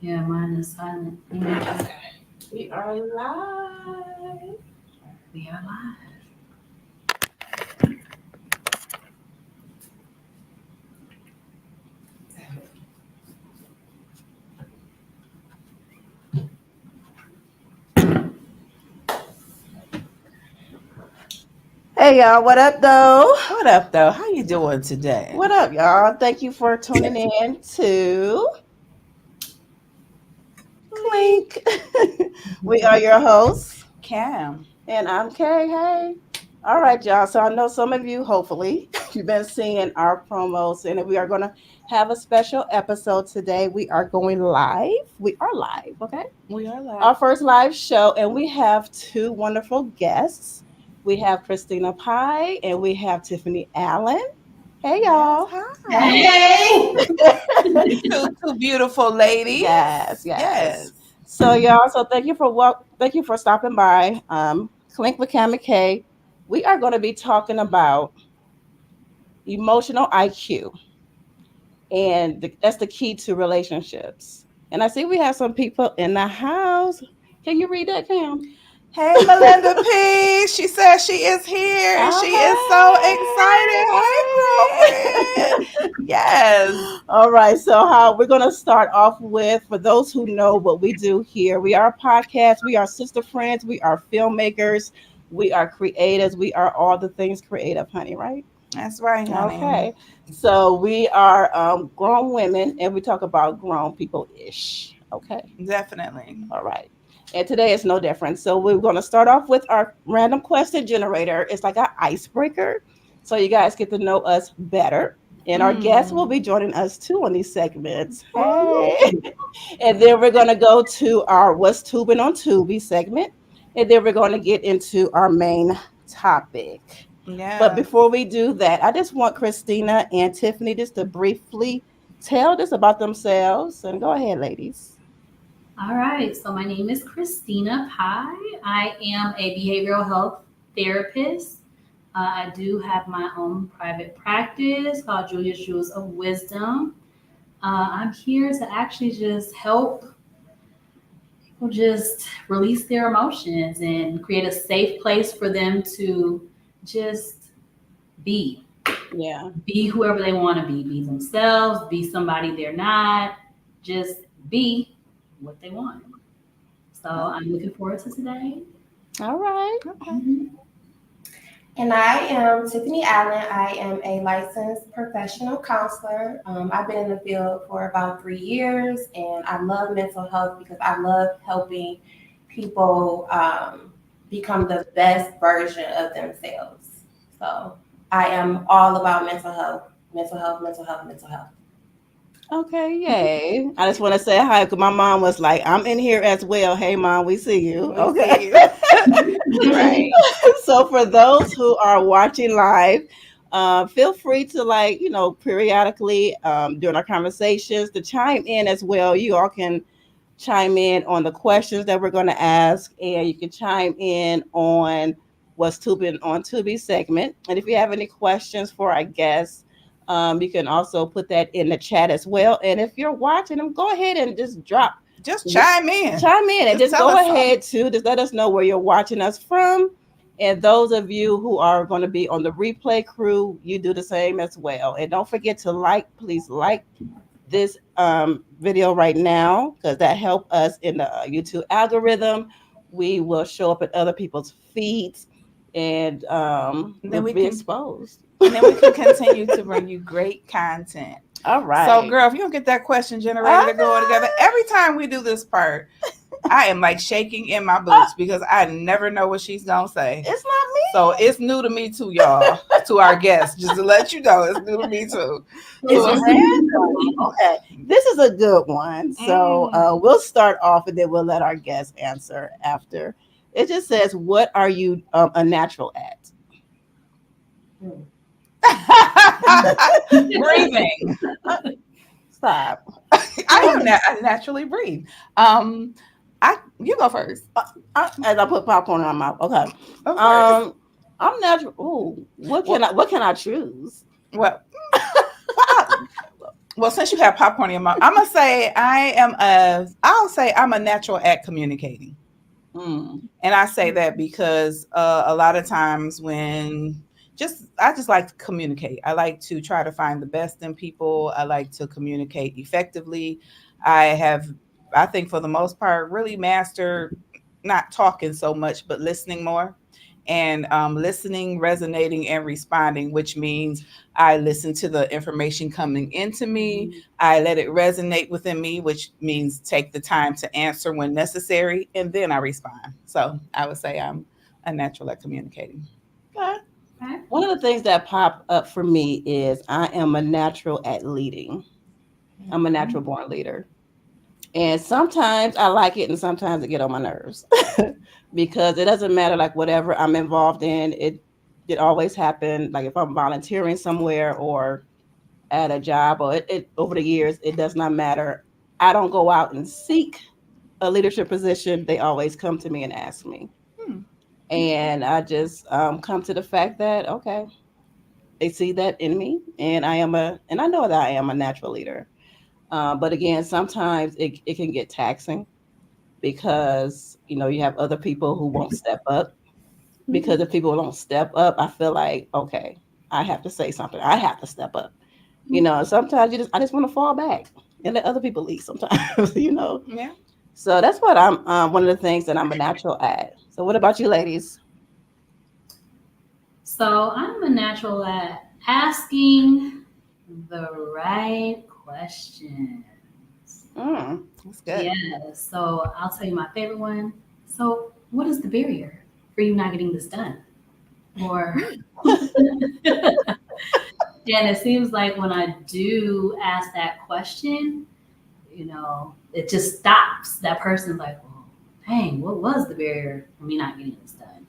Yeah, mine is silent. Okay. We are live. We are live. Hey y'all, what up though? What up, though? How you doing today? What up, y'all? Thank you for tuning in to Clink. We are your hosts, Cam. and I'm Kay. Hey. All right, y'all. So I know some of you, hopefully, you've been seeing our promos, and we are going to have a special episode today. We are going live. We are live, okay? We are live. Our first live show, and we have two wonderful guests. We have Kristina Pie, and we have Tiffany Allen. Hey, Yes, y'all. hi. Hey. Two beautiful ladies. Yes, yes. Yes. So y'all, so thank you for stopping by. Clink with Cam McKay. We are going to be talking about emotional IQ, and that's the key to relationships. And I see we have some people in the house. Can you read that, Cam? Hey, Melinda P. She says she is here and she is so excited. Hey, girlfriend. Yes. All right. So, how we're going to start off with, for those who know what we do here, we are a podcast, we are sister friends, we are filmmakers, we are creators, we are all the things creative, honey, right? That's right, honey. Okay. So, we are grown women and we talk about grown people ish. Okay. Definitely. All right. And today is no different. So we're going to start off with our random question generator. It's like an icebreaker. So you guys get to know us better. And our guests will Mm. be joining us too on these segments. Hey. Woo. And then we're going to go to our What's Tubing on Tubi segment. And then we're going to get into our main topic. But Yeah. before we do that, I just want Christina and Tiffany just to briefly tell us about themselves. And go ahead, ladies. All right. So my name is Kristina Pye. I am a behavioral health therapist. I do have my own private practice called Julia's Jewels of Wisdom. I'm here to actually just help people just release their emotions and create a safe place for them to just be. Yeah. Be whoever they want to be themselves, be somebody they're not, just be what they want. So I'm looking forward to today. All right. Okay. Mhm. And I am Tiffani Allen. I am a licensed professional counselor. I've been in the field for about 3 years, and I love mental health because I love helping people become the best version of themselves. So I am all about mental health, mental health, mental health, mental health. Okay, yay. I just want to say hi because my mom was like, I'm in here as well. Hey, mom, we see you. We Okay. see you. Right. So, for those who are watching live, feel free to, like, periodically during our conversations to chime in as well. You all can chime in on the questions that we're going to ask, and you can chime in on what's tubing on Tubi segment. And if you have any questions for our guests, you can also put that in the chat as well. And if you're watching them, go ahead and just Just chime in. chime in and Just just tell go us something. ahead to just let us know where you're watching us from. And those of you who are going to be on the replay crew, you do the same as well. And don't forget to please like this video right now because that help us in the YouTube algorithm. We will show up at other people's feeds and And we'll then we be can exposed. and then we can continue to bring you great content. All So, right. girl, if you don't get that question generator to go together, Okay. every time we do this part, I am like shaking in my boots because I never know what she's gonna say. It's not me. So it's new to me too, y'all. To our guests, just to let you know, it's new to me too. It's So, random. Okay. This is a good one. So mm, we'll start off and then we'll let our guests answer after. It just says, what are you a natural at? breathing. Stop. I am naturally breathe. I you go first. As I put popcorn in my mouth. Okay. Of course. Um, I'm natural. Ooh, Well, what can I choose? well, Well, since you have popcorn in your mouth, I'm gonna say I'll say I'm a natural at communicating. Mm. And I say that because a lot of times I just like to communicate. I like to try to find the best in people. I like to communicate effectively. I have, I think for the most part, really mastered not talking so much, but listening more. And listening, resonating, and responding, which means I listen to the information coming into me. I let it resonate within me, which means take the time to answer when necessary, and then I respond. So I would say I'm a natural at communicating. Okay. Okay. One of the things that pop up for me is I am a natural at leading. I'm a natural born leader. And sometimes I like it and sometimes it get on my nerves because it doesn't matter like whatever I'm involved in, it always happen. Like if I'm volunteering somewhere or at a job or it over the years, it does not matter. I don't go out and seek a leadership position. They always come to me and ask me. Hmm. And I just come to the fact that okay, they see that in me, and and I know that I am a natural leader. But again, sometimes it can get taxing because you have other people who won't step up. Because if people don't step up, I feel like okay, I have to say something. I have to step up. Sometimes I just want to fall back and let other people lead. Sometimes. Yeah. So that's what I'm. One of the things that I'm a natural at. So what about you, ladies? So I'm a natural at asking the right questions. That's good. Yeah, so I'll tell you my favorite one. So, what is the barrier for you not getting this done? Or, and it seems like when I do ask that question, it just stops. That person's like, well, dang, what was the barrier for me not getting this done?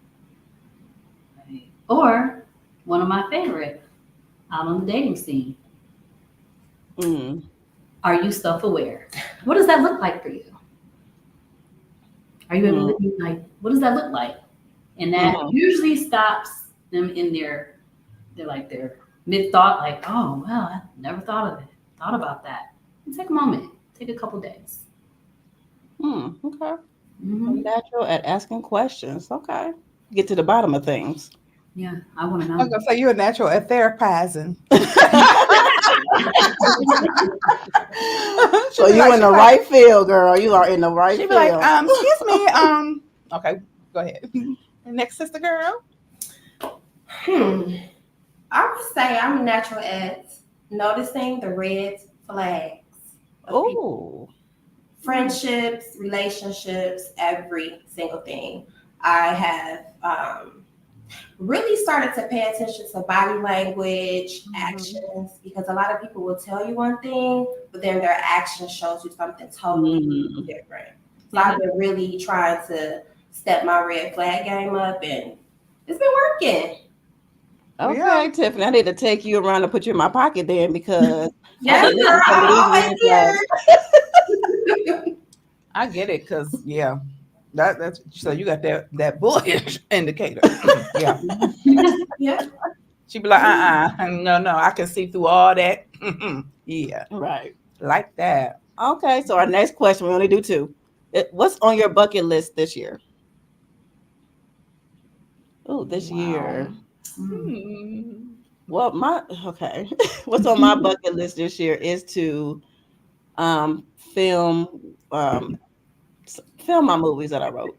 Right? Or, one of my favorite, out on the dating scene, Mm. are you self aware? What does that look like for you? Are you able Mm. to, like, what does that look like? And that Mhm. usually stops them in their mid thought, like, oh well, I never thought about that. And take a moment, take a couple days. Okay. I'm Hmm. natural at asking questions. Okay. Get to the bottom of things. Yeah, I want to I was know. gonna say you're a natural at therapizing. So you in the right field, girl. You are in the right she'd be like, field. excuse me, okay, go ahead. Next sister girl. Hmm. I would say I'm natural at noticing the red flags of people. Oh. Friendships, relationships, every single thing. I have really started to pay attention to body language, actions, because a lot of people will tell you one thing, but then their action shows you something totally Mm. different. So I've been really trying to step my red flag game up, and it's been working. Okay, Yeah, Tiffany, I need to take you around and put you in my pocket then because I've Yes, been girl, missing some of I'm these always red here. flags. I get it, cause yeah, that's so you got that bullish indicator. Yeah, Yeah. she'd be like, no, I can see through all that. Yeah, Right. like that. Okay, so our next question, we only do two. What's on your bucket list this year? Oh, this Wow. year. Mm. Well, okay. What's on my bucket list this year is to film film my movies that I wrote.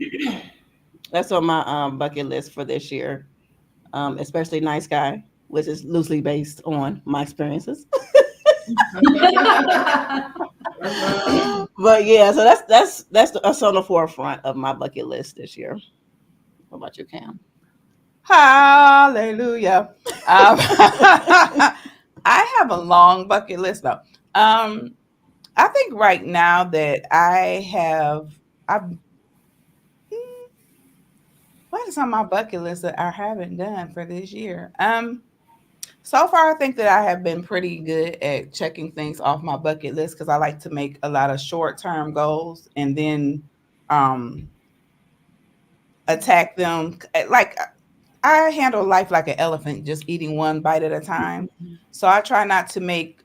That's on my bucket list for this year. Especially Nice Guy, which is loosely based on my experiences. But yeah, so that's on the forefront of my bucket list this year. What about you, Cam? Hallelujah. I have a long bucket list though. I think right now that I've what is on my bucket list that I haven't done for this year? So far I think that I have been pretty good at checking things off my bucket list because I like to make a lot of short-term goals and then um attack them like I handle life like an elephant, just eating one bite at a time. So I try not to make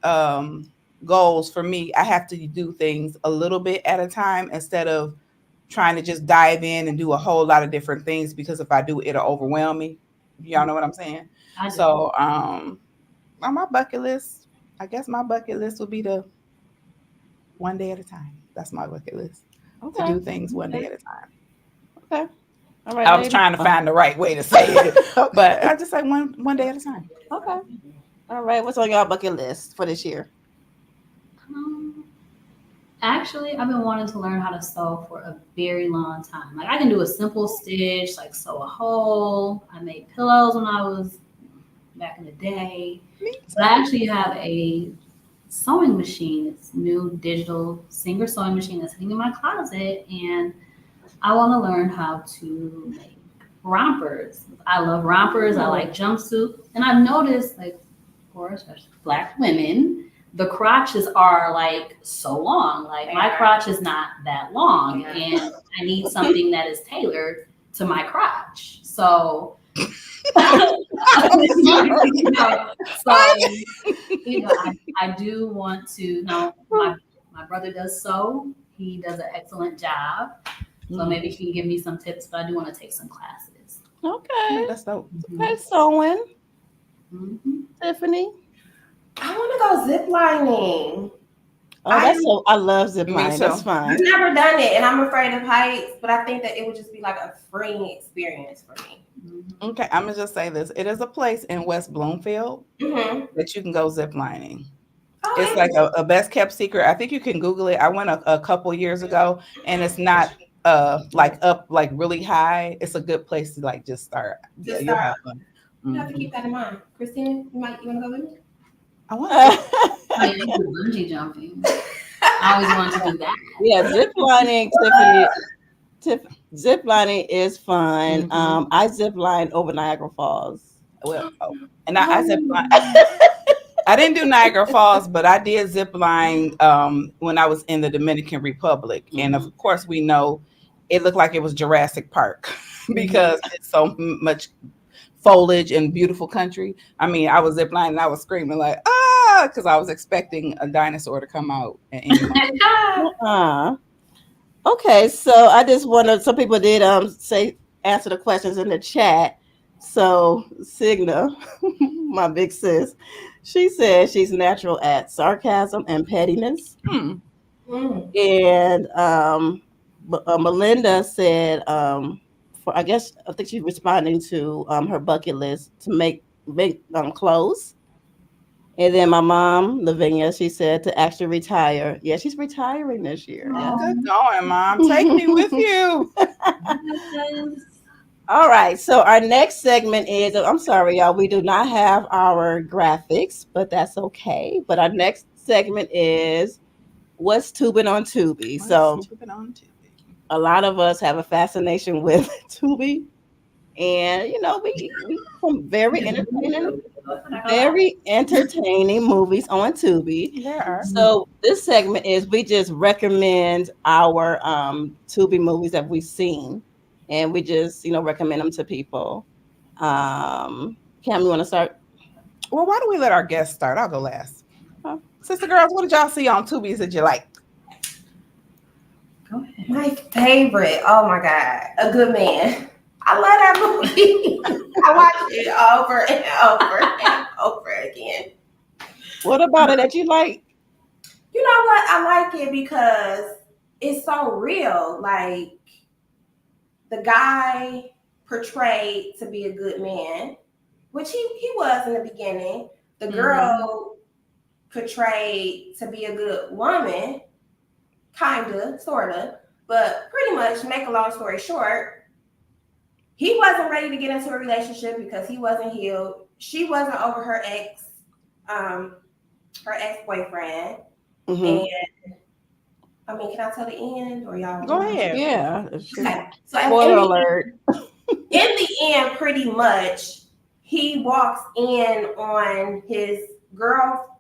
goals for me, I have to do things a little bit at a time instead of trying to just dive in and do a whole lot of different things, because if I do, it'll overwhelm me. Y'all know what I'm saying? I do. So on my bucket list, I guess my bucket list would be the one day at a time. That's my bucket list. To Okay. do things one day at a time. Okay. All right, I was lady. trying to find the right way to say it, but I just say one day at a time. Okay. All right. What's on your bucket list for this year? Um, Actually, I've been wanting to learn how to sew for a very long time. Like I can do a simple stitch, like sew a hole. I made pillows when I was back in the day. Me But I actually have a sewing machine. It's new digital Singer sewing machine that's sitting in my closet, and I want to learn how to make rompers. I love rompers. I like jumpsuits, and I've noticed, like, for especially Black women, the crotches are like so long. Like my crotch is not that long, and I need something that is tailored to my crotch. So, you know, so I do want to. Now, my brother does sew. He does an excellent job. So maybe he can give me some tips, but I do want to take some classes. Okay. That's dope. Okay, sewing. Mm-hmm. Tiffany. I want to go zip lining. Oh, that's so. I love zip Me lining. too. That's fine. I've never done it, and I'm afraid of heights, but I think that it would just be like a freeing experience for me. Okay, I'm gonna just say this. It is a place in West Bloomfield Mm-hmm. that you can go zip lining. Oh, It's like a best kept secret. I think you can Google it. I went a couple years ago, and it's not like up like really high. It's a good place to like just start. Yeah, you'll have fun. You have to keep that in mind. Christina, you want to go with me? I want to. Oh, yeah, you do bungee jumping. I always wanted to do that. Yeah, zip lining, Tiffany. Zip lining is fun. Mhm. I zip lined over Niagara Falls. Well, and I zip line. I didn't do Niagara Falls, but I did zip line when I was in the Dominican Republic, and of course we know it looked like it was Jurassic Park because it's so much foliage and beautiful country. I mean, I was zip lining and I was screaming like because I was expecting a dinosaur to come out. Okay, so I just wanted. Some people did answer the questions in the chat. So Signa, my big sis, she said she's natural at sarcasm and pettiness. And Melinda said, for I think she's responding to her bucket list to make clothes. And then my mom, Lavinia, she said to actually retire. Yeah, she's retiring this year. Yeah. Good going, Mom. Take me with you. All right. So our next segment is, I'm sorry, y'all, we do not have our graphics, but that's okay. But our next segment is what's tubing on Tubi. A lot of us have a fascination with Tubi. And we some very entertaining movies on Tubi. There are. So this segment is we just recommend our Tubi movies that we've seen, and we just recommend them to people. Cam, you want to start? Well, why don't we let our guests start? I'll go last. Sister girls, what did y'all see on Tubi that you like? Go ahead. My favorite. Oh my God, A Good Man. I love that movie. I watch it over and over and over again. What about it that you like? You know what? I like it because it's so real. Like the guy portrayed to be a good man, which he was in the beginning. The girl portrayed to be a good woman, kinda, sorta, but pretty much. Make a long story short. He wasn't ready to get into a relationship because he wasn't healed. She wasn't over her ex-boyfriend. And I mean, can I tell the end or y'all? Go ahead. Yeah. Okay. So spoiler alert. In the end, pretty much, he walks in on his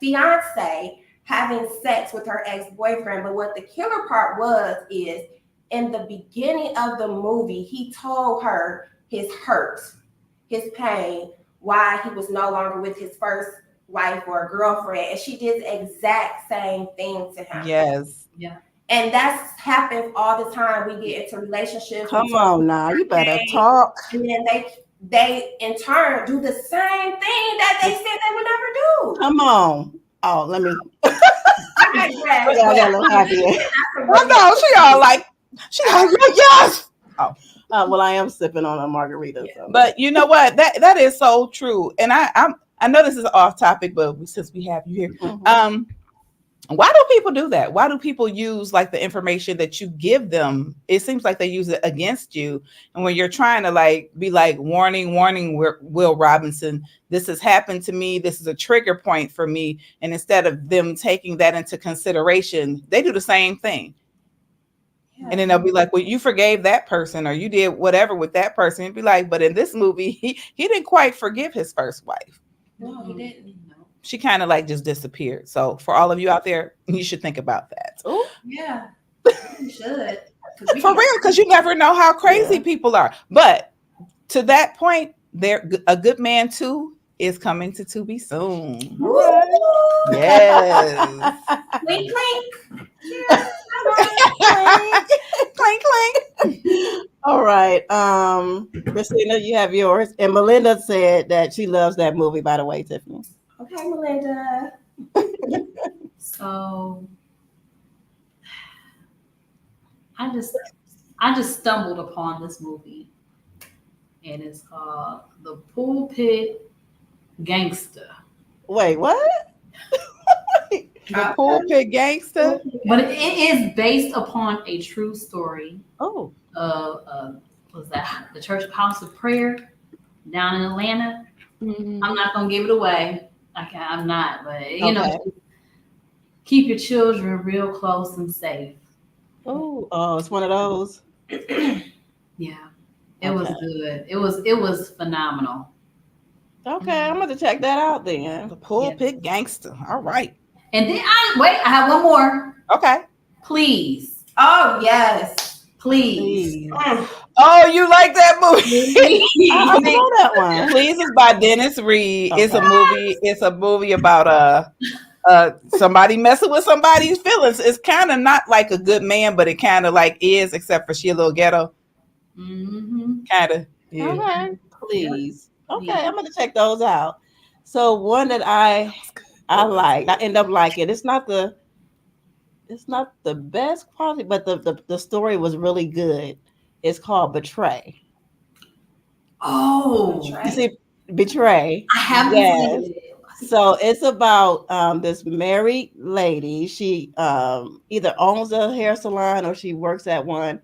fiance having sex with her ex-boyfriend. But what the killer part is in the beginning of the movie, he told her his hurt, his pain, why he was no longer with his first wife or a girlfriend, and she did the exact same thing to him. Yes. Yeah. And that's happened all the time. We get into relationships. Come on now, you better talk. And then they in turn do the same thing that they said they would never do. Come on. Oh, let me. I digress. Yeah, I got a little happy. I know she all like yes. Oh, well, I am sipping on a margarita. So. But you know what? That is so true. And I know this is off topic, but since we have you here, Mm-hmm. Why do people do that? Why do people use like the information that you give them? It seems like they use it against you. And when you're trying to like be like, warning, Will Robinson, this has happened to me. This is a trigger point for me. And instead of them taking that into consideration, they do the same thing. Yeah. And then they'll be like, well, you forgave that person or you did whatever with that person. It'd be like, but in this movie, he didn't quite forgive his first wife. No, he didn't. She kind of like just disappeared. So for all of you out there, you should think about that. Oh, yeah, you should. For real, because you never know how crazy people are. But to that point, a good man too is coming to Tubi soon. Woo! Yes. Clink, clink. Clink, clink. All right. Kristina, you have yours. And Melinda said that she loves that movie, by the way, Tiffany. Okay, Melinda. So I just stumbled upon this movie, and it's called The Pulpit Gangster. Wait, what? The Pulpit Gangster? But it is based upon a true story. Oh. Was that the Church House of Prayer down in Atlanta? Mm-hmm. I'm not gonna give it away. I'm not, but you know, keep your children real close and safe. Oh, it's one of those. Yeah, it was good. It was phenomenal. Okay, I'm going to check that out then. The Pulpit Gangster. All right. And then I have one more. Okay. Please. Oh yes, please. Oh, you like that movie? I know that one. Please is by Dennis Reed. Okay. It's a movie about somebody messing with somebody's feelings. It's kind of not like a good man, but it kind of like is, except for she a little ghetto. Mm-hmm. Kind of. Yeah. Okay. Please. Okay, I'm gonna check those out. So one that I like, I end up liking. It's not the best quality, but the story was really good. It's called Betray. Oh, you see, Betray. I haven't seen it. So it's about this married lady. She either owns a hair salon or she works at one,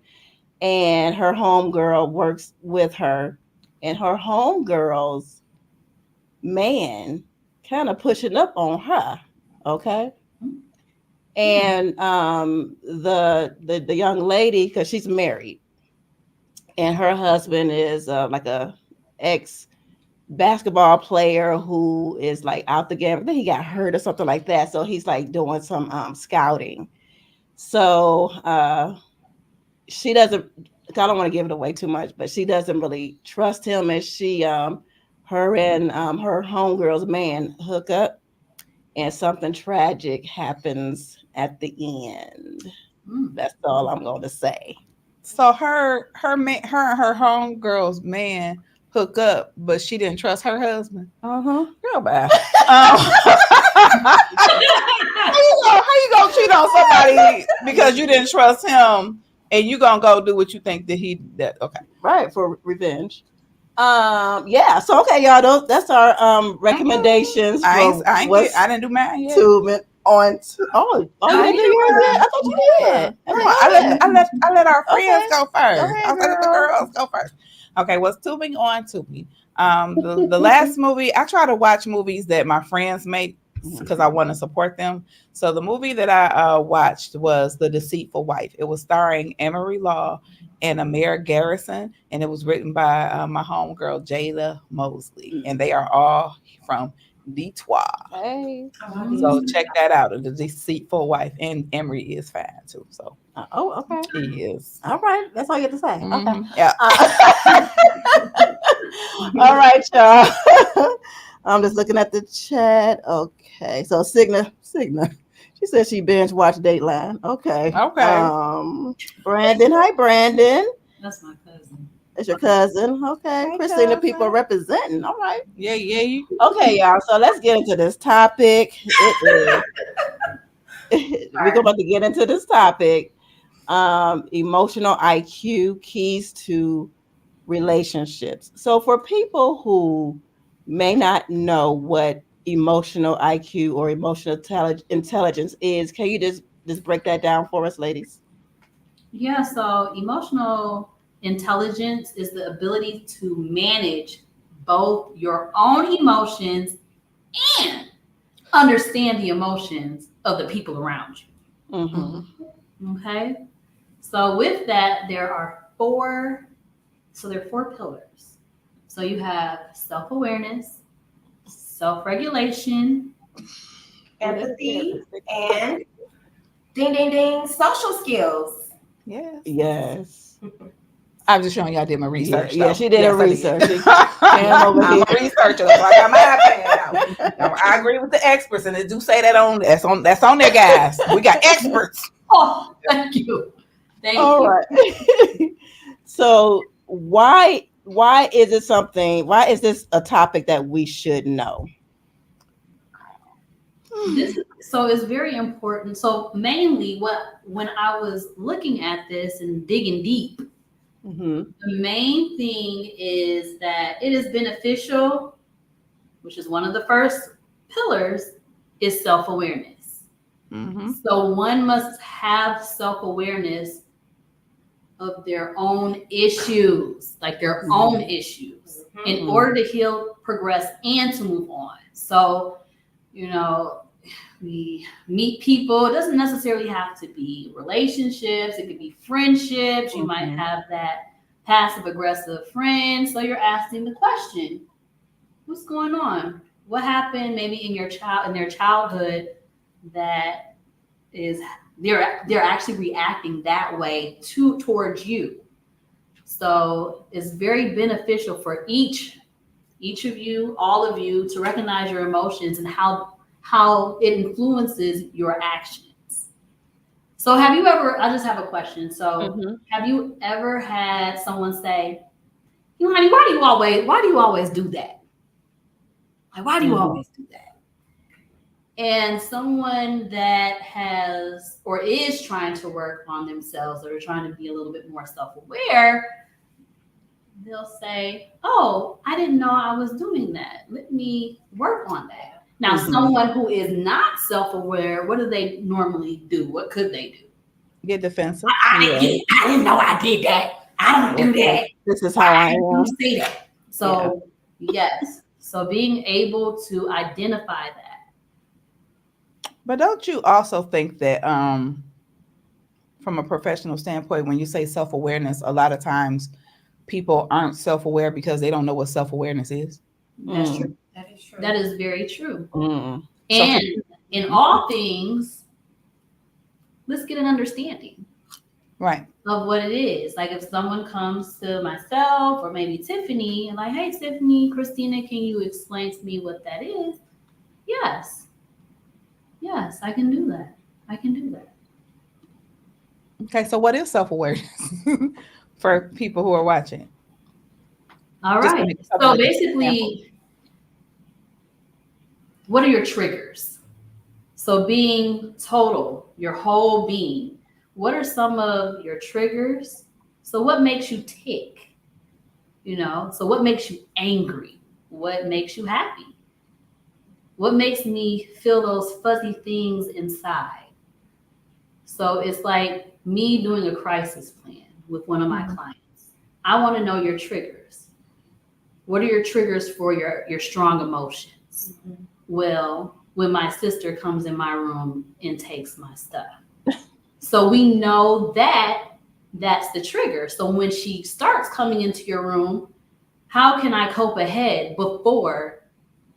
and her homegirl works with her, and her homegirl's man kind of pushing up on her. Okay. And the young lady, because she's married, and her husband is like a ex basketball player who is like out the game. I think he got hurt or something like that. So he's like doing some scouting. So she doesn't, I don't want to give it away too much, but she doesn't really trust him. And she, her and her homegirl's man hook up, and something tragic happens at the end. That's all I'm going to say. So her and her homegirl's man hook up, but she didn't trust her husband. Real bad. How you gonna cheat on somebody because you didn't trust him, and you gonna go do what you think that okay, right, for revenge. Yeah. So okay, y'all. That's our recommendations. I didn't do mine yet. I didn't do yours yet. I thought you did. I let our friends go first. I let the girls go first. Okay, what's tubing on Tubi? The last movie, I try to watch movies that my friends make because I want to support them. So the movie that I watched was The Deceitful Wife. It was starring Emery Law and Amir Garrison, and it was written by my homegirl Jayla Mosley, and they are all from Detroit. Hey. So check that out, The Deceitful Wife, and Emery is fine too. So okay, he is. All right, that's all you have to say. Mm-hmm. Okay, yeah. All right, y'all. I'm just looking at the chat. Okay, so Signa, she said she binge watched Dateline. Okay. Okay. Brandon, hi Brandon. That's my cousin. It's your cousin. Okay, Hi, Christina, people cousin. representing. All right. Yeah, yeah. Okay, y'all. So let's get into this topic. We're about to get into this topic. Emotional IQ keys to relationships. So for people who may not know what emotional IQ or emotional intelligence is, can you just break that down for us, ladies? Yeah, so emotional intelligence is the ability to manage both your own emotions and understand the emotions of the people around you. Mm-hmm. Okay. So with that, there are four pillars. So you have self-awareness, self-regulation, Empathy and ding ding ding social skills. Yes. Yes. I'm just showing y'all I did my research. Yeah, though. she did Yes, her research. She I'm over here. a researcher. So I got my iPad out. Now, I agree with the experts, and they do say that that's on there, guys. We got experts. Oh, thank you. Thank All you. right. So why is it something? Why is this a topic that we should know? So it's very important. So mainly when I was looking at this and digging deep, Mm-hmm. the main thing is that it is beneficial, which is one of the first pillars, is self-awareness. Mm-hmm. So one must have self-awareness of their own issues, like their own issues, in order to heal, progress, and to move on. So, we meet people. It doesn't necessarily have to be relationships. It could be friendships. You might have that passive aggressive friend. So you're asking the question, what's going on? What happened maybe in their childhood that is they're actually reacting that way towards you. So it's very beneficial for each of you, all of you, to recognize your emotions and how it influences your actions. So have you ever, I just have a question. So have you ever had someone say, honey, why do you always do that? Like, why do you always do that? And someone that has or is trying to work on themselves or trying to be a little bit more self-aware, they'll say, oh, I didn't know I was doing that. Let me work on that. Now, someone who is not self-aware, what do they normally do? What could they do? Get defensive. I didn't know I did that. I don't do that. This is how I am. Say that. So, yes. So being able to identify that. But don't you also think that from a professional standpoint, when you say self-awareness, a lot of times people aren't self-aware because they don't know what self-awareness is? That's true. That is true. That is very true. And in all things, let's get an understanding. Right. Of what it is. Like if someone comes to myself or maybe Tiffani and like, hey, Tiffani, Kristina, can you explain to me what that is? Yes. Yes, I can do that. Okay, so what is self-awareness for people who are watching? All right. So basically, what are your triggers? So being total, your whole being, what are some of your triggers? So what makes you tick? So what makes you angry? What makes you happy? What makes me feel those fuzzy things inside? So it's like me doing a crisis plan with one of my clients. I want to know your triggers. What are your triggers for your strong emotions? Well, when my sister comes in my room and takes my stuff. So we know that that's the trigger. So when she starts coming into your room, how can I cope ahead before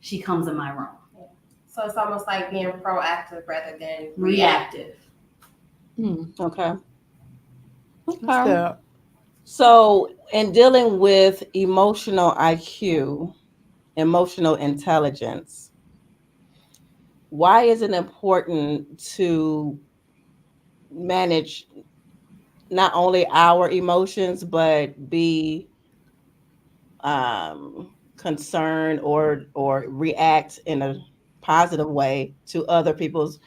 she comes in my room? So it's almost like being proactive rather than reactive. Okay. So in dealing with emotional IQ, emotional intelligence. Why is it important to manage not only our emotions but be concerned or react in a positive way to other people's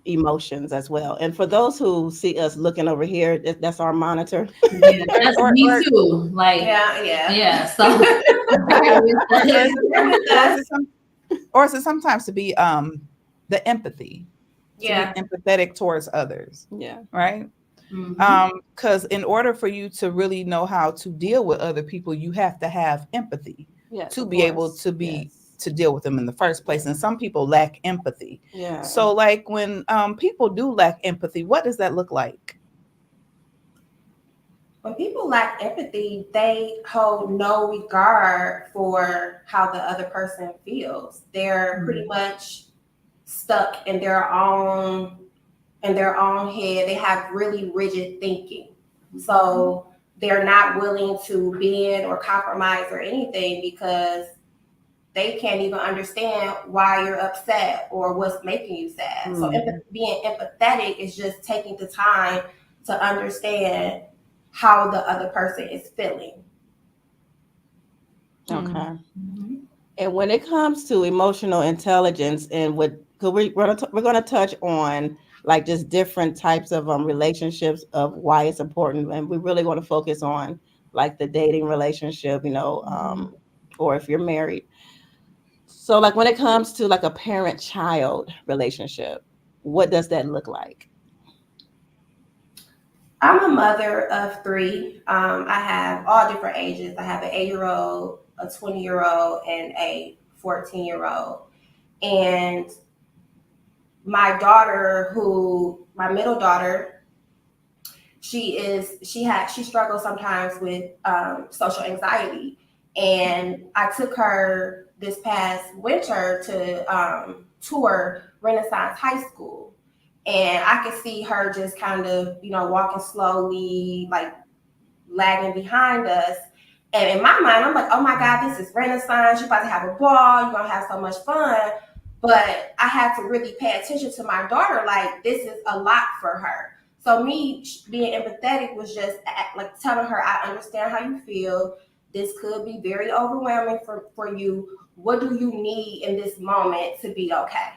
emotions as well? And for those who see us looking over here, that's our monitor. Yeah, that's me or too. Like, Yeah, yeah. yeah. So bear with or is us. it some, or is it some or is it sometimes to be the empathy, to be Yeah. empathetic towards others, Yeah. right? Mhm. Because in order for you to really know how to deal with other people, you have to have empathy Yes, to of be able course. to be Yes. to deal with them in the first place. And some people lack empathy. Yeah. So like when people do lack empathy, what does that look like? When people lack empathy, they hold no regard for how the other person feels. They're pretty Mhm. much stuck in their own head. They have really rigid thinking. So they're not willing to bend or compromise or anything because they can't even understand why you're upset or what's making you sad. So Mm. being empathetic is just taking the time to understand how the other person is feeling. Okay. Mhm. And when it comes to emotional intelligence, and what, cause we're gonna touch on like just different types of relationships of why it's important, and we really want to focus on like the dating relationship, or if you're married. So like when it comes to like a parent-child relationship, what does that look like? I'm a mother of three. I have all different ages. I have an 8-year old, a 20-year old, and a 14-year old. And my middle daughter, she struggles sometimes with social anxiety, and I took her this past winter to tour Renaissance High School, and I could see her just kind of walking slowly, like lagging behind us. And in my mind, I'm like, oh my God, this is Renaissance. You're about to have a ball. You're going to have so much fun. But I had to really pay attention to my daughter. Like, this is a lot for her. So me being empathetic was just like telling her, I understand how you feel. This could be very overwhelming for you. What do you need in this moment to be okay?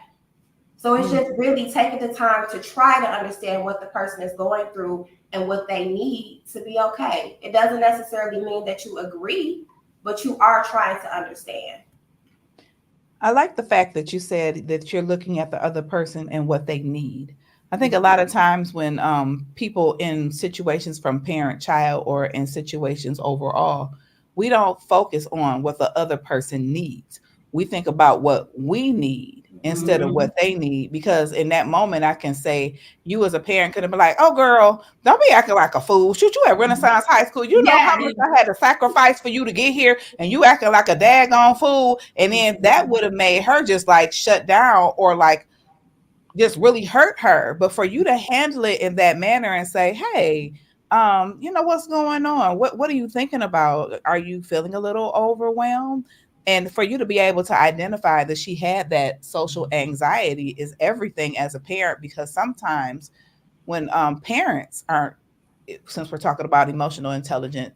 So it's just really taking the time to try to understand what the person is going through and what they need to be okay. It doesn't necessarily mean that you agree, but you are trying to understand. I like the fact that you said that you're looking at the other person and what they need. I think a lot of times when people in situations from parent child or in situations overall, we don't focus on what the other person needs. We think about what we need instead of Mhm. what they need. Because in that moment, I can say, you as a parent could have been like, oh, girl, don't be acting like a fool. Shoot, you at Renaissance High School. You know how Yeah. much I had to sacrifice for you to get here, and you acting like a daggone fool. And then that would have made her just like shut down or like just really hurt her. But for you to handle it in that manner and say, hey, what's going on? What are you thinking about? Are you feeling a little overwhelmed? And for you to be able to identify that she had that social anxiety is everything as a parent, because sometimes when parents aren't, since we're talking about emotionally intelligent,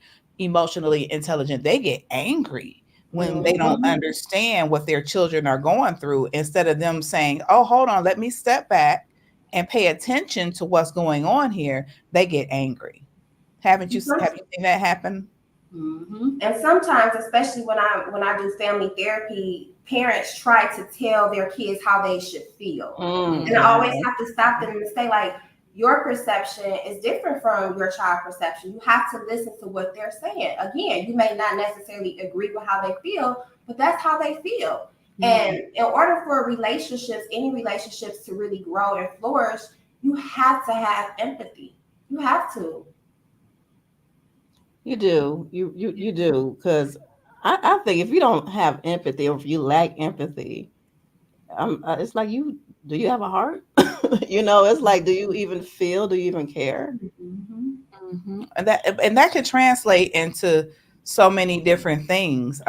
they get angry when they don't Mhm. understand what their children are going through, instead of them saying, oh, hold on, let me step back and pay attention to what's going on here. They get angry. Have you seen that happen? Mhm. And sometimes, especially when I do family therapy, parents try to tell their kids how they should feel. And I Mm. always have to stop them and say, like, your perception is different from your child perception. You have to listen to what they're saying. Again, you may not necessarily agree with how they feel, but that's how they feel. And in order for relationships, any relationships to really grow and flourish, you have to have empathy. You have to. You do. You do. Because I think if you don't have empathy or if you lack empathy, it's like do you have a heart? It's like, do you even feel? Do you even care? Mhm. Mhm. And that could translate into so many different things.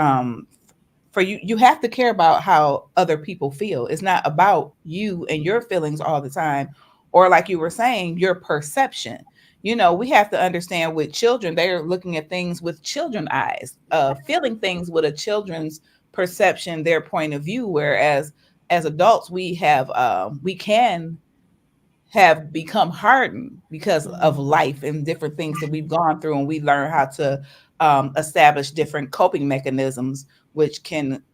for you, you have to care about how other people feel. It's not about you and your feelings all the time, or like you were saying, your perception. We have to understand with children, they're looking at things with children eyes, feeling things with a children's perception, their point of view. Whereas as adults, we can have become hardened because of life and different things that we've gone through, and we learn how to establish different coping mechanisms, which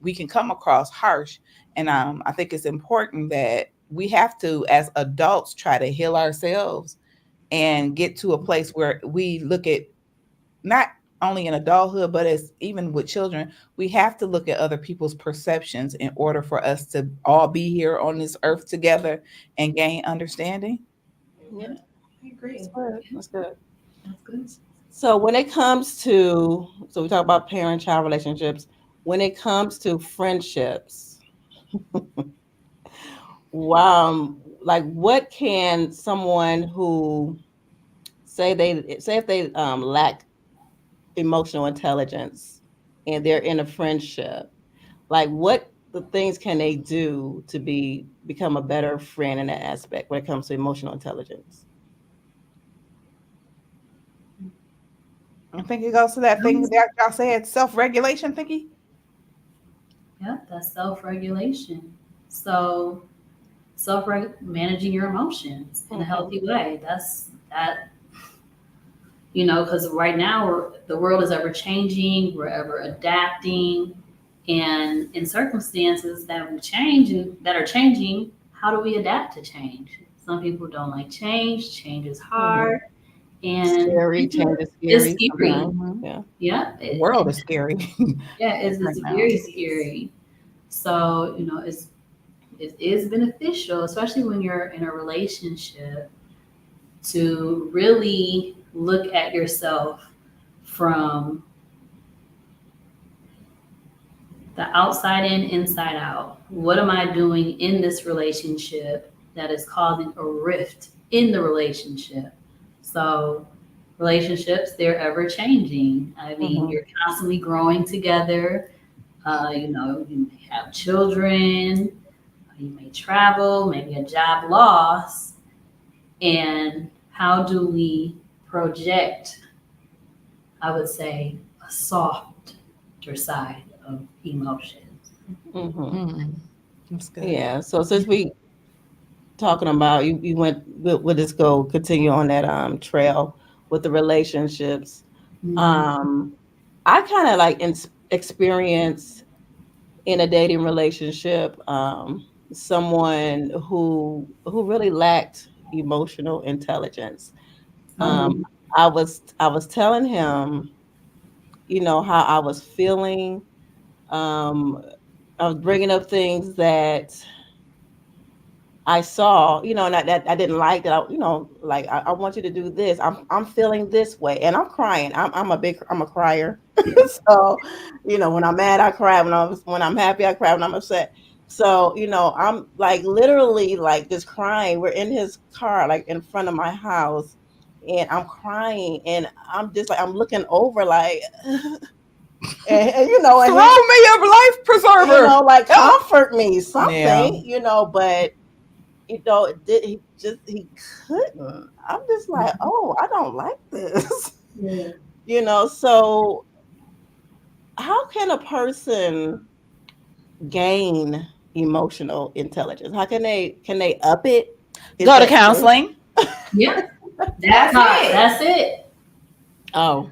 we can come across harsh. And I think it's important that we have to, as adults, try to heal ourselves and get to a place where we look at, not only in adulthood, but as even with children, we have to look at other people's perceptions in order for us to all be here on this earth together and gain understanding. Yeah, I agree. that's good. That's good. That's good. So when it comes to, so we talk about parent-child relationships. When it comes to friendships, wow, like what can someone who say if they lack emotional intelligence and they're in a friendship, like what the things can they do to become a better friend in that aspect when it comes to emotional intelligence? I think it goes to that thing that y'all said, self-regulation thingy. Yeah, that's self-regulation. So managing your emotions in a healthy way. That's that. Because right now the world is ever changing, we're ever adapting, and in circumstances that we change and that are changing, how do we adapt to change? Some people don't like change. Change is hard, and Scary, change is it's scary scary. sometimes. Yeah. Yeah, The world is scary. yeah, it's right now. very scary. So it is beneficial, especially when you're in a relationship, to really look at yourself from the outside in, inside out. What am I doing in this relationship that is causing a rift in the relationship? So, relationships, they're ever changing. I mean, you're constantly growing together. You may have children, you may travel, maybe a job loss. And how do we project, I would say, a softer side of emotions? That's good. Yeah. So since we talking about you went, we'll just go continue on that trail with the relationships. I kind of like experience in a dating relationship someone who really lacked emotional intelligence. I was telling him, how I was feeling. I was bringing up things that I saw, and that I didn't like, that like I want you to do this. I'm feeling this way, and I'm crying. I'm a crier. So, when I'm mad, I cry. When I'm happy, I cry. When I'm upset. So, I'm like literally like just crying. We're in his car, like in front of my house, and I'm crying, and I'm just like I'm looking over, like, and Throw me a life preserver. like comfort me, something, Yeah. but. He couldn't. I'm just like, oh, I don't like this. So how can a person gain emotional intelligence? How can they up it? Go to counseling. Yeah, That's it. Oh.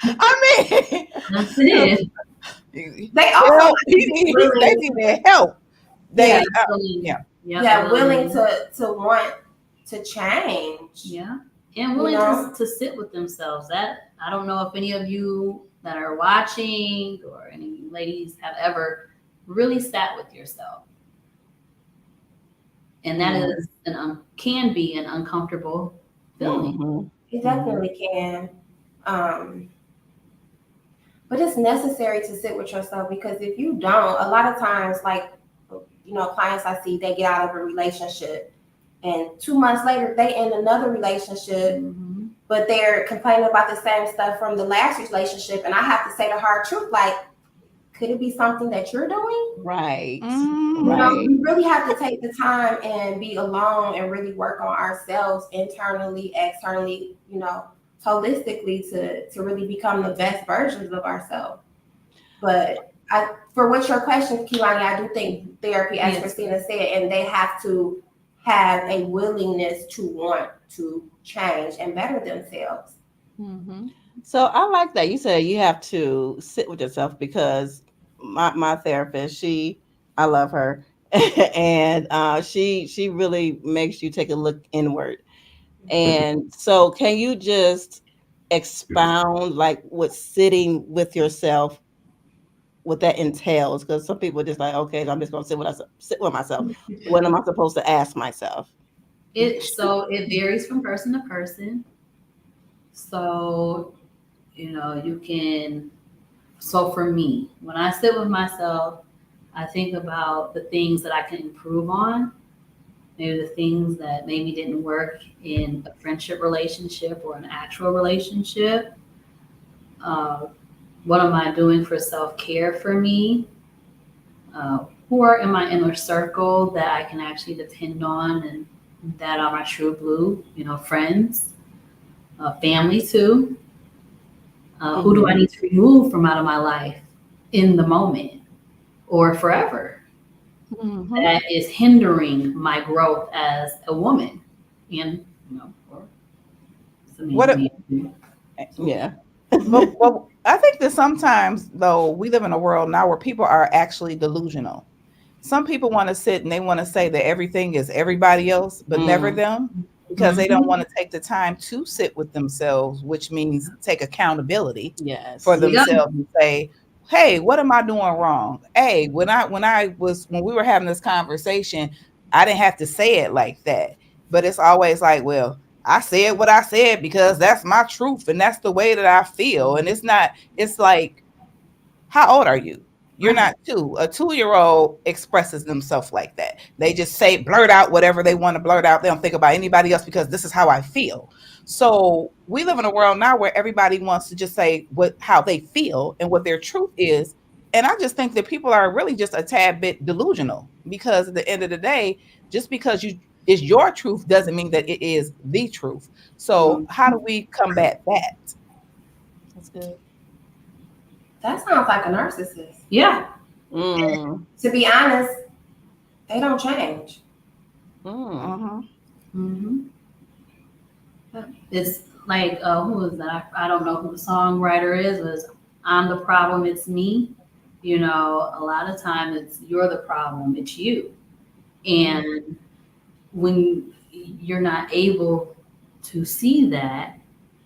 I mean, That's it. They also they need help. willing to want to change. Yeah, and willing to sit with themselves. That I don't know if any of you that are watching or any ladies have ever really sat with yourself, and that is can be an uncomfortable feeling. It definitely can. But it's necessary to sit with yourself, because if you don't, a lot of times, like, clients I see, they get out of a relationship and 2 months later they end another relationship, but they're complaining about the same stuff from the last relationship. And I have to say the hard truth, like, could it be something that you're doing? Right. Mhm. You know, Right. we really have to take the time and be alone and really work on ourselves internally, externally, holistically to really become the best versions of ourselves. But for what your question, Kiwani, I do think therapy, as Yes. Kristina said, and they have to have a willingness to want to change and better themselves. Mhm. So I like that. You said you have to sit with yourself because my therapist, I love her. And she really makes you take a look inward. And so can you just expound like what sitting with yourself, what that entails? Because some people just like, okay, I'm just gonna sit with myself. What am I supposed to ask myself? It varies from person to person. So, you can. So for me, when I sit with myself, I think about the things that I can improve on, maybe the things that maybe didn't work in a friendship relationship or an actual relationship. Uh, what am I doing for self care for me? Who are in my inner circle that I can actually depend on and that are my true blue, friends, family too. Who do I Mhm. need to remove from out of my life in the moment or forever Mhm. that is hindering my growth as a woman and, or it's a What? man. Yeah. But I think that sometimes though we live in a world now where people are actually delusional. Some people want to sit and they want to say that everything is everybody else, but never Mm. them, because they don't Mhm. want to take the time to sit with themselves, which means take accountability for Yes. Yeah. themselves and say, "Hey, what am I doing wrong? Hey, when we were having this conversation, I didn't have to say it like that." But it's always like, well, I said what I said because that's my truth and that's the way that I feel. And it's not, it's like, how old are you? You're Right. not two. A 2-year-old expresses themselves like that. They just say, blurt out whatever they want to blurt out. They don't think about anybody else because this is how I feel. So we live in a world now where everybody wants to just say how they feel and what their truth is. And I just think that people are really just a tad bit delusional because at the end of the day, just because you is your truth doesn't mean that it is the truth. So how do we combat that? That's good. That sounds like a narcissist. Yeah. Mm. To be honest, they don't change. Mm. Uh-huh. hmm It's like, who is that? I don't know who the songwriter is. Was I'm the problem, it's me. A lot of time it's you're the problem, it's you. And when you're not able to see that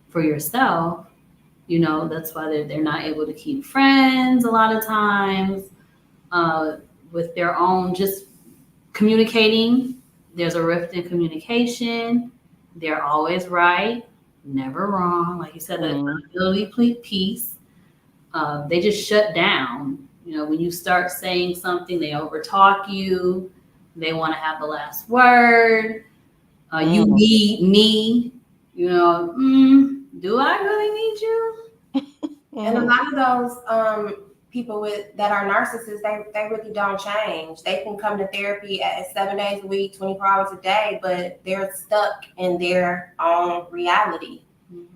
for yourself, that's why they're not able to keep friends a lot of times uh, with their own just communicating. There's a rift in communication. They're always right, never wrong. Like you said, the Mm. accountability piece. They just shut down. When you start saying something, they overtalk you. They want to have the last word. You Mm. need me. Do I really need you? And a Mm. lot of those people that are narcissists, they really don't change. They can come to therapy at 7 days a week, 24 hours a day, but they're stuck in their own reality.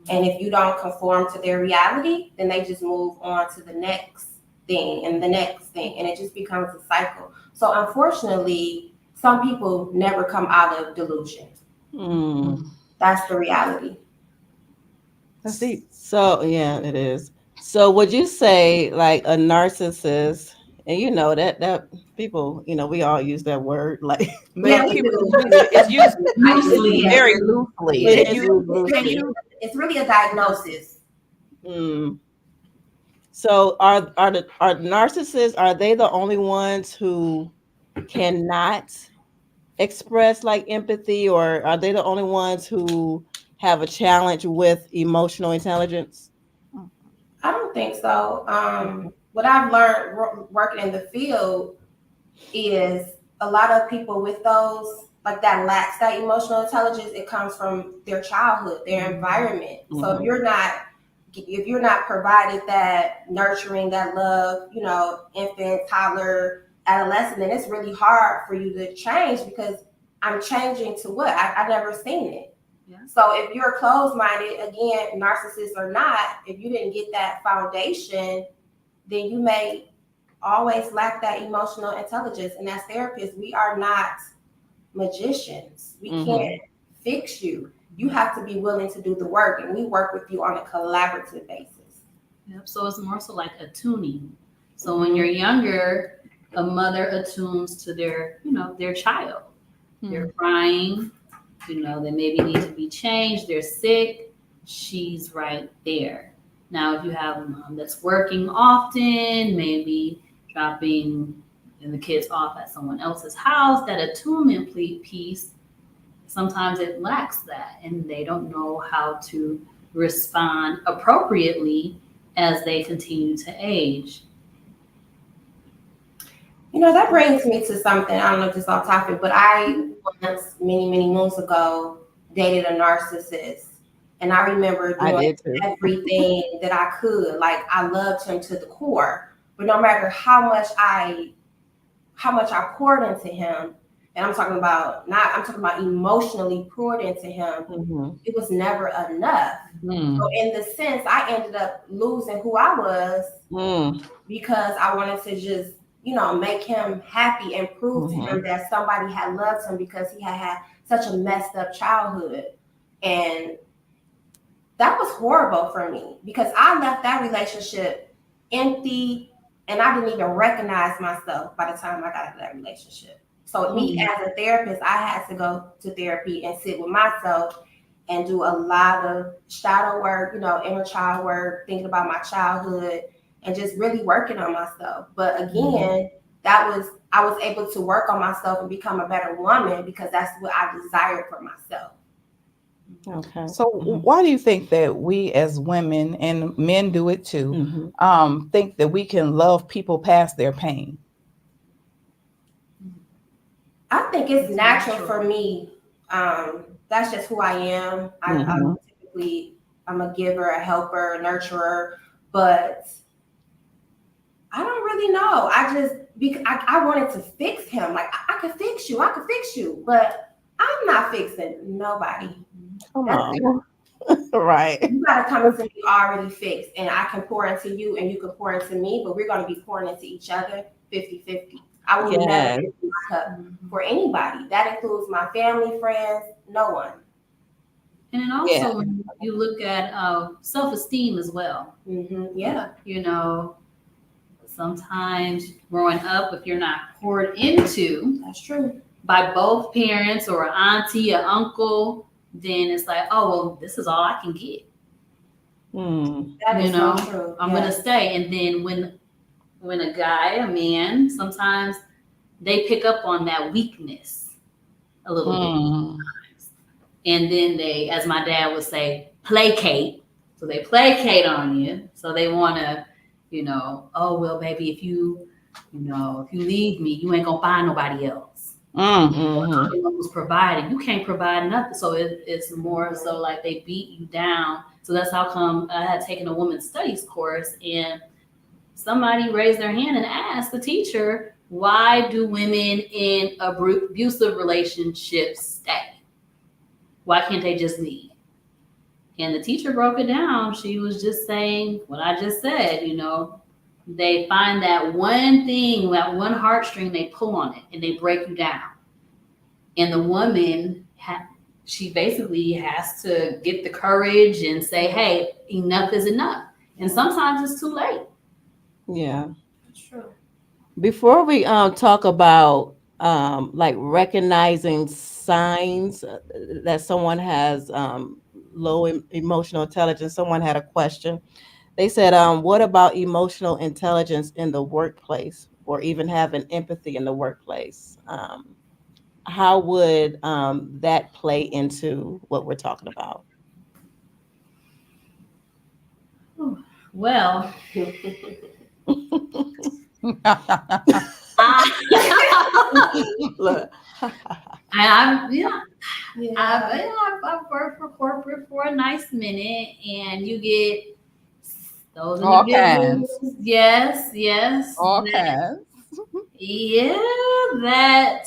And if you don't conform to their reality, then they just move on to the next thing and the next thing, and it just becomes a cycle. So unfortunately, some people never come out of delusion. Mm. That's the reality. That's deep. So yeah, it is. So would you say like a narcissist, and you know that people, we all use that word like Yeah, But we people do. use it. It's used it's Loosely, yeah. very loosely. it And is you loosely. can you It's really a diagnosis. Mm. So are narcissists, are they the only ones who cannot express like empathy, or are they the only ones who have a challenge with emotional intelligence? I don't think so. What I've learned working in the field is a lot of people with those like that lacks that emotional intelligence. It comes from their childhood, their environment. So if Mhm. you're not if you're not provided that nurturing, that love, infant, toddler, adolescent, then it's really hard for you to change because I'm changing to what? I never seen it. Yeah. So if you're closed-minded, again, narcissist or not, if you didn't get that foundation, then you may always lack that emotional intelligence. And as therapists, we are not magicians. We can't fix you. You have to be willing to do the work, and we work with you on a collaborative basis. Yep. So it's more so like attuning. So when you're younger, a mother attunes to their child. They're crying, they maybe need to be changed, they're sick, she's right there. Now, if you have a mom that's working often, maybe dropping the kids off at someone else's house, that attunement piece, sometimes it lacks that, and they don't know how to respond appropriately as they continue to age. That brings me to something, I don't know if this is off topic, but I once, many, many moons ago, dated a narcissist. And I remember doing everything that I could. Like, I loved him to the core. But no matter how much I poured into him, and I'm talking about emotionally poured into him, it was never enough. So in the sense, I ended up losing who I was because I wanted to just make him happy and prove to him that somebody had loved him because he had such a messed up childhood. And that was horrible for me because I left that relationship empty and I didn't even recognize myself by the time I got out of that relationship. So me as a therapist, I had to go to therapy and sit with myself and do a lot of shadow work, inner child work, thinking about my childhood, and just really working on myself. But again, I was able to work on myself and become a better woman because that's what I desired for myself. Okay. So why do you think that we as women, and men do it too, think that we can love people past their pain? I think it's natural for me. That's just who I am. I'm a giver, a helper, a nurturer, but I don't really know. I wanted to fix him. Like, I could fix you, but I'm not fixing nobody. Come on. Right. You gotta come into me already fixed, and I can pour into you and you can pour into me, but we're gonna be pouring into each other 50-50. I will never give my cup for anybody. That includes my family, friends, no one. And then also when you look at self-esteem as well. Yeah. Sometimes growing up, if you're not poured into, that's true, by both parents or auntie or uncle, then it's like, oh, well, this is all I can get. That is so true. I'm going to stay. And then when a man, sometimes they pick up on that weakness a little bit. And then they, as my dad would say, placate. So they placate on you. So they want to, oh, well, baby, if you leave me, you ain't going to find nobody else. I'm the one who's providing. You can't provide nothing. So it's more so like they beat you down. So that's how come I had taken a women's studies course, and somebody raised their hand and asked the teacher, why do women in abusive relationships stay? Why can't they just leave? And the teacher broke it down. She was just saying what I just said, they find that one thing, that one heartstring, they pull on it and they break you down. And the woman, she basically has to get the courage and say, hey, enough is enough. And sometimes it's too late. Yeah. That's true. Before we talk about like recognizing signs that someone has low emotional intelligence, someone had a question. They said, what about emotional intelligence in the workplace, or even having empathy in the workplace? How would that play into what we're talking about? Well, Look. I've worked for corporate for a nice minute, and you get those All individuals, kinds. yes, All that, kinds. yeah, that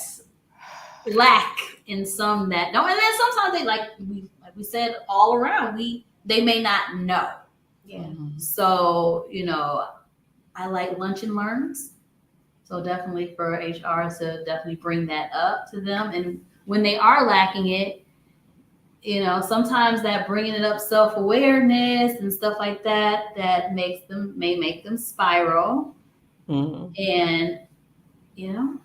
lack in some that don't, and then sometimes they like we said all around they may not know. Yeah. So I like lunch and learns. So definitely for HR to definitely bring that up to them, and when they are lacking it, sometimes that bringing it up self-awareness and stuff like that may make them spiral. Mhm. And you know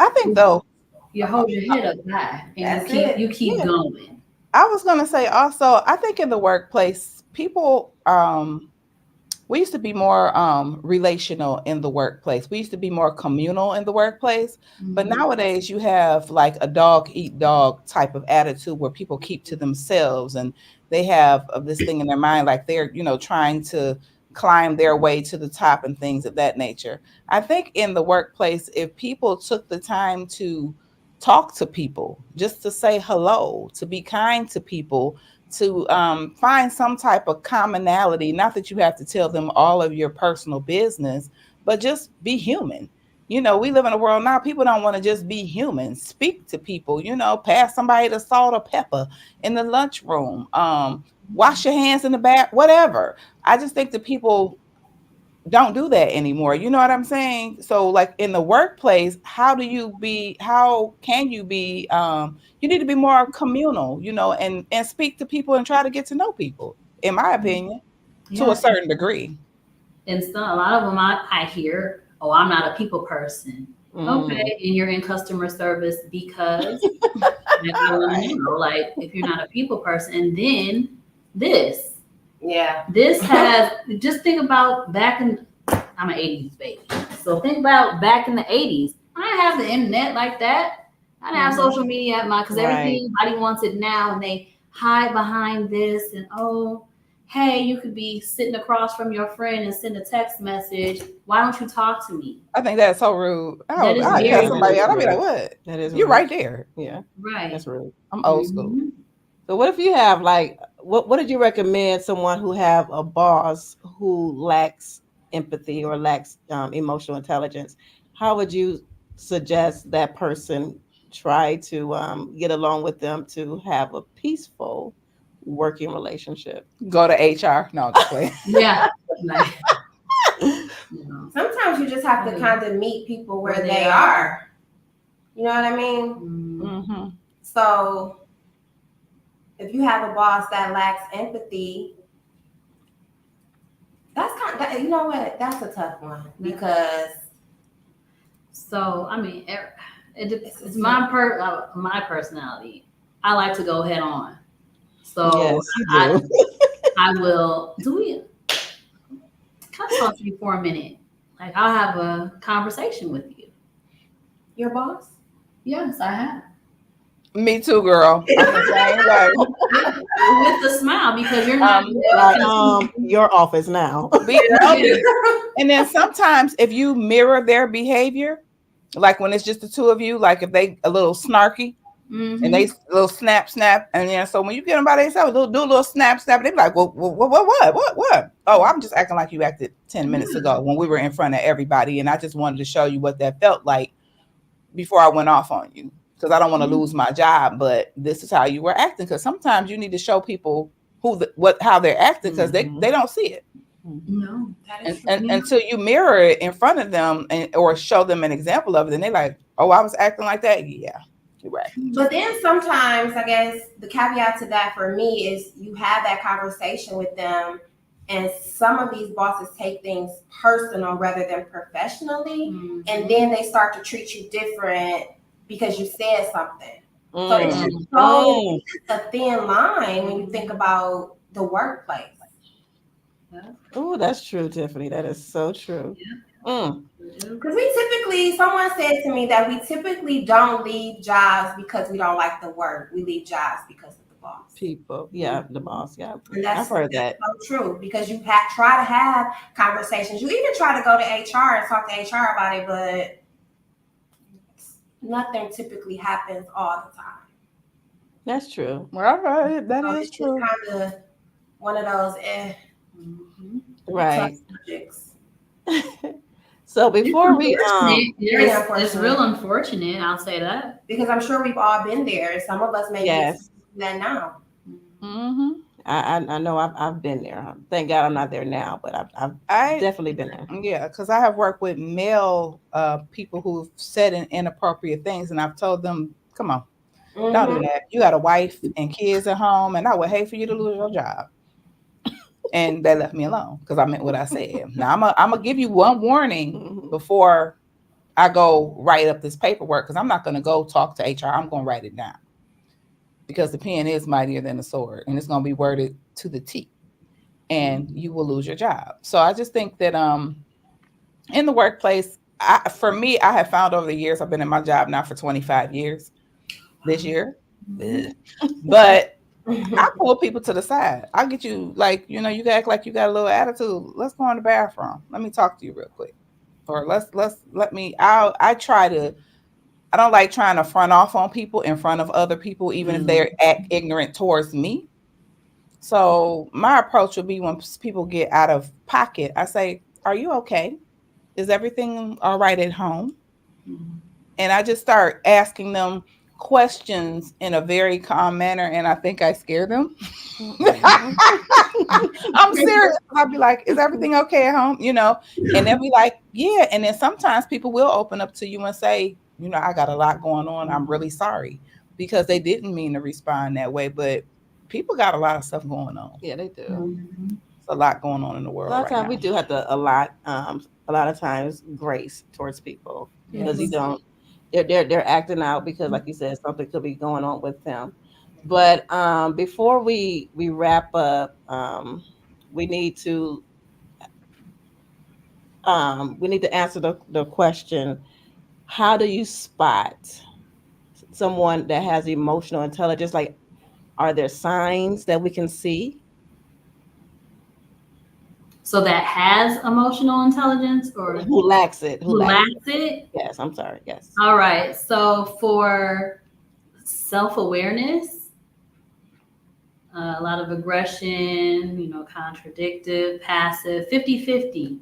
I think though, you hold your head up high and That's you it. keep Yeah. going. I was gonna say also, I think in the workplace, people we used to be more relational in the workplace. We used to be more communal in the workplace. But Mhm. nowadays you have like a dog eat dog type of attitude where people keep to themselves and they have this thing in their mind like they're, trying to climb their way to the top and things of that nature. I think in the workplace, if people took the time to talk to people, just to say hello, to be kind to people, to find some type of commonality. Not that you have to tell them all of your personal business, but just be human. We live in a world now, people don't want to just be human. Speak to people, pass somebody the salt or pepper in the lunchroom. Wash your hands in the bath, whatever. I just think that people don't do that anymore. You know what I'm saying? So like in the workplace, how can you be you need to be more communal, and speak to people and try to get to know people, in my opinion, to a Yeah, certain degree. and so a lot of them I hear, oh, I'm not a people person. Okay, Mm. and you're in customer service because I want to know, like, if you're not a people person, and then this. Yeah. This has just think about back in I'm an 80s baby. So think about back in the 80s. I didn't have the internet like that. I didn't have social media at my because Right. everybody wants it now and they hide behind this and hey, you could be sitting across from your friend and send a text message. Why don't you talk to me? I think that's so rude. That is I'll very cut Yeah, that somebody is out. I'll be rude. like, rude. what? That is You're rude. right there. Yeah, Right. that's rude. I'm old school. Mhm. So what if you have like what did you recommend someone who have a boss who lacks empathy or lacks emotional intelligence? How would you suggest that person try to get along with them to have a peaceful working relationship? Go to HR. No, just play. Yeah. Like, Sometimes you just have to kind of meet people where they are. You know what I mean? Mm-hmm. So if you have a boss that lacks empathy, that's you know what? That's a tough one because So I mean, it's my personality. I like to go head on. So Yes, you I do. I will. Do we? Can I talk to you for a minute? Like I'll have a conversation with you. your boss. Yes, I have. Me too, girl. I'm the same way. With a smile because you're not. Um, Like your office now. and then sometimes if you mirror their behavior, like when it's just the two of you, like if they a little snarky and they Mm-hmm. a little snap, and then so when you get them by themselves, they'll do a little snap, and they be like, well, what? Oh, I'm just acting like you acted 10 minutes ago when we were in front of everybody, and I just wanted to show you what that felt like before I went off on you because I don't want to lose my job, but this is how you were acting. Because sometimes you need to show people how they're acting because they don't see it. No, that is true. And until you mirror it in front of them or show them an example of it, then they're like, oh, I was acting like that. Yeah, you're right. But then sometimes, I guess the caveat to that for me is you have that conversation with them, and some of these bosses take things personal rather than professionally, and then they start to treat you different because you said something. So it's just so a thin line when you think about the workplace. Oh, that's true, Tiffany. That is so true. Because someone said to me that we typically don't leave jobs because we don't like the work. We leave jobs because of the boss. People, yeah, the boss, yeah. And I've heard that. so true because you try to have conversations. You even try to go to HR and talk to HR about it, but nothing typically happens all the time. That's true. All right, that is it's true. kind of one of those. Mhm. Right. Tough subjects. So It's before we unfortunate. Very It's unfortunate. real unfortunate. I'll say that. Because I'm sure we've all been there. Some of us may get to yes. do that now. Mm-hmm. I know I've been there. Thank God I'm not there now, but I've I definitely been there. Yeah, because I have worked with male people who've said inappropriate things, and I've told them, "Come on, don't do Mm-hmm. that. You got a wife and kids at home, and I would hate for you to lose your job." And they left me alone because I meant what I said. Now I'm gonna give you one warning Mhm. before I go write up this paperwork, because I'm not gonna go talk to HR. I'm gonna write it down because the pen is mightier than the sword, and it's gonna be worded to the T, and you will lose your job. So I just think that in the workplace, for me, I have found over the years, I've been in my job now for 25 years this year. Mhm. But I pull people to the side. I'll get you, like, you act like you got a little attitude. Let's go in the bathroom. Let me talk to you real quick. Or I try to, I don't like trying to front off on people in front of other people, even if they act ignorant towards me. So my approach would be when people get out of pocket, I say, "Are you okay? Is everything all right at home?" Mhm. And I just start asking them questions in a very calm manner, and I think I scare them. Mhm. I'm serious. I'll be like, "Is everything okay at home?" And they'll be like, "Yeah." And then sometimes people will open up to you and say, "I got a lot going on. I'm really sorry," because they didn't mean to respond that way. But people got a lot of stuff going on. Yeah, they do. Mhm. It's a lot going on in the A world lot of right times we now. do have to a lot of times grace towards people because you Yes. don't they're acting out because like you said something could be going on with them. But before we wrap up, we need to answer the question, how do you spot someone that has emotional intelligence? Like, are there signs that we can see? So that has emotional intelligence or Who lacks it? Who who lacks lacks it? Yes, I'm sorry. Yes. All right. So for self-awareness, a lot of aggression, contradictive, passive, 50-50.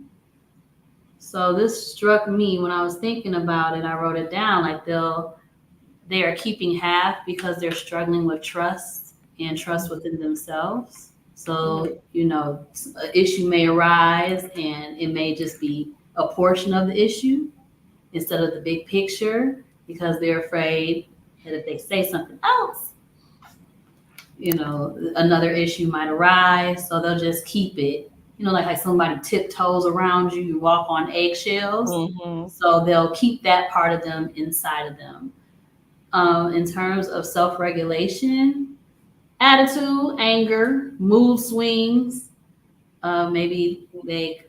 So this struck me when I was thinking about it. I wrote it down like they are keeping half because they're struggling with trust and trust within themselves. So, an issue may arise and it may just be a portion of the issue instead of the big picture because they're afraid that if they say something else, another issue might arise. So they'll just keep it, like somebody tiptoes around you, you walk on eggshells. Mm-hmm. So they'll keep that part of them inside of them. In terms of self regulation, attitude, anger, mood swings, maybe they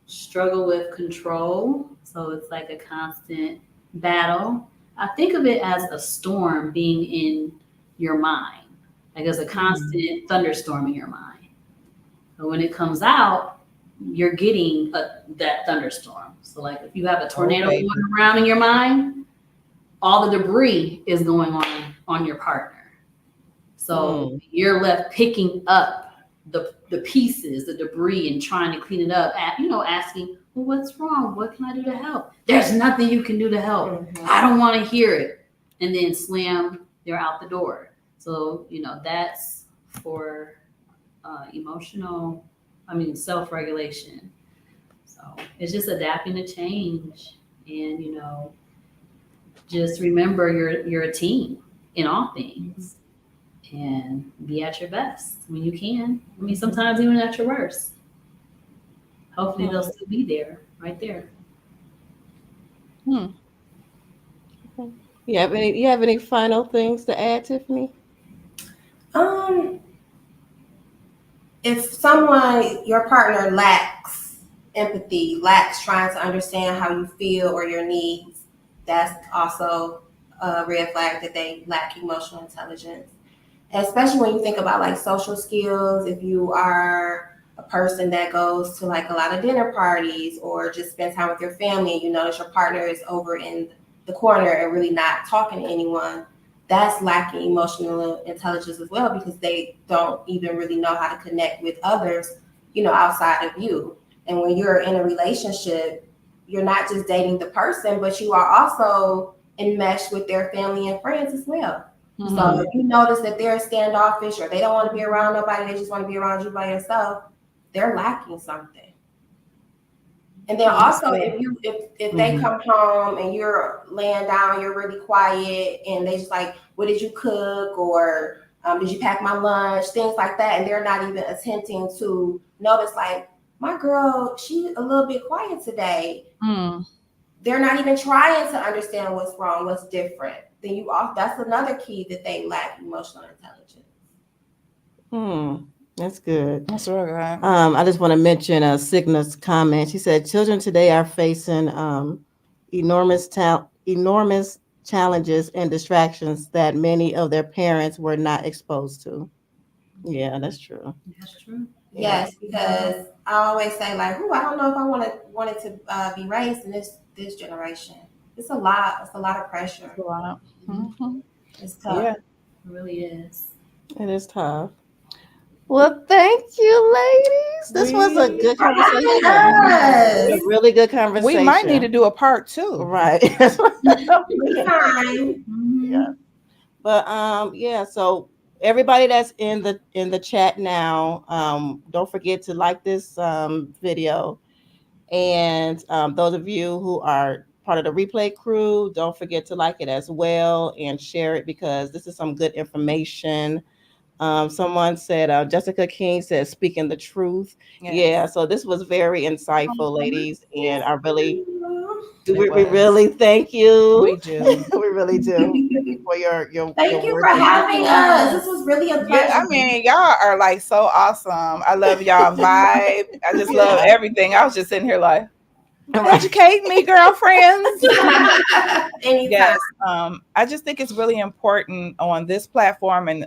struggle with control. So it's like a constant battle. I think of it as a storm being in your mind, like there's a constant thunderstorm in your mind. But when it comes out, you're getting that thunderstorm. So, like if you have a Oh, tornado baby. going around in your mind, all the debris is going on your partner. So you're left picking up the pieces, the debris, and trying to clean it up. Asking, well, what's wrong? What can I do to help? There's nothing you can do to help. I don't want to hear it. And then slam, they're out the door. So that's for self-regulation. So it's just adapting to change, and just remember you're a team in all things and be at your best when you can. I mean, sometimes even at your worst. Hopefully they'll still be there, right there. Okay. You have any final things to add, Tiffany? Um, if someone, your partner lacks empathy, lacks trying to understand how you feel or your needs, that's also a red flag that they lack emotional intelligence. Especially when you think about like social skills, if you are a person that goes to like a lot of dinner parties or just spends time with your family and you notice your partner is over in the corner and really not talking to anyone, that's lacking emotional intelligence as well because they don't even really know how to connect with others, outside of you. And when you're in a relationship, you're not just dating the person, but you are also enmeshed with their family and friends as well. Mm-hmm. So if you notice that they're standoffish or they don't want to be around nobody, they just want to be around you by yourself, they're lacking something. And then also if they come home and you're laying down, you're really quiet, and they just like, what did you cook, or did you pack my lunch, things like that, and they're not even attempting to notice, like, my girl, she a little bit quiet today. They're not even trying to understand what's wrong, what's different. Then that's another key that they lack emotional intelligence. That's good. That's real good. I just want to mention Signa's comment. She said children today are facing enormous challenges and distractions that many of their parents were not exposed to. Yeah, that's true. That's true. Yes, because I always say, like, I don't know if I wanted to be raised in this generation. It's a lot. It's a lot of pressure. It's a lot. Mm-hmm. It's tough. Yeah, it really is. It is tough. Well, thank you, ladies. This was a good conversation. A really good conversation. We might need to do a part 2. Right. Yeah. But yeah, so everybody that's in the chat now, don't forget to like this video. And those of you who are part of the replay crew, don't forget to like it as well and share it, because this is some good information. Someone said, Jessica King said, speaking the truth. Yes. Yeah, so this was very insightful, ladies, and I really, we really thank you. We do. We really do. Thank you for your thank you for having us. This was really a pleasure. Yeah, I mean, y'all are like so awesome. I love y'all vibe. I just love everything. I was just sitting here like, educate me, girlfriends. Yes. I just think it's really important on this platform and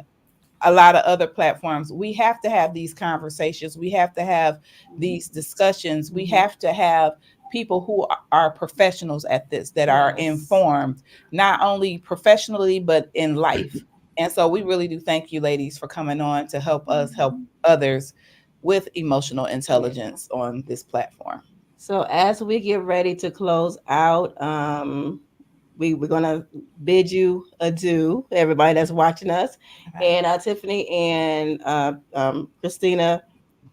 a lot of other platforms. We have to have these conversations. We have to have these discussions. We have to have people who are professionals at this, that are informed, not only professionally, but in life. And so we really do thank you, ladies, for coming on to help us help others with emotional intelligence on this platform. So as we get ready to close out, we're going to bid you adieu, everybody that's watching us. And Tiffani and Kristina,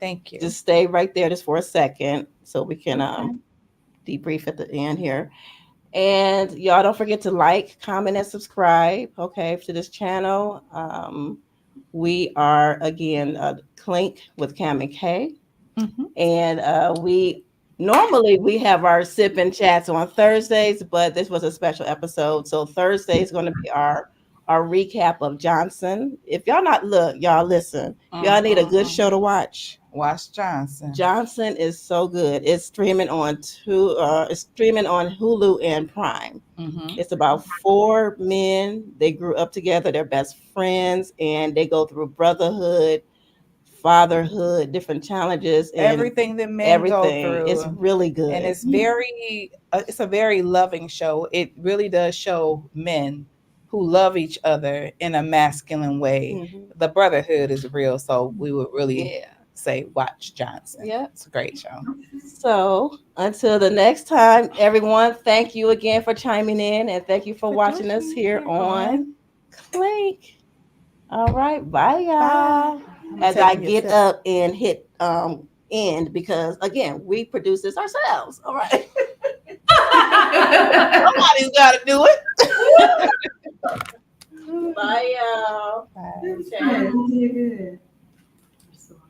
thank you. Just stay right there just for a second so we can debrief at the end here. And y'all don't forget to like, comment, and subscribe, okay, to this channel. We are, again, Clink with Cam and Kay. And normally we have our sip and chats on Thursdays, but this was a special episode. So Thursday is going to be our recap of Johnson. If y'all y'all listen. Y'all need a good show to watch. Watch Johnson. Johnson is so good. It's streaming on Hulu and Prime. It's about 4 men. They grew up together. They're best friends, and they go through brotherhood, fatherhood, different challenges, and everything that men go through. It's really good, and it's it's a very loving show. It really does show men who love each other in a masculine way. The brotherhood is real, so we would really say watch Johnson. Yeah, it's a great show. So until the next time, everyone, thank you again for chiming in, and thank you for watching us here on Clink. All right, bye y'all. As I get up and hit end, because again, we produce this ourselves. All right. Somebody's got to do it. Bye y'all. Bye. Okay.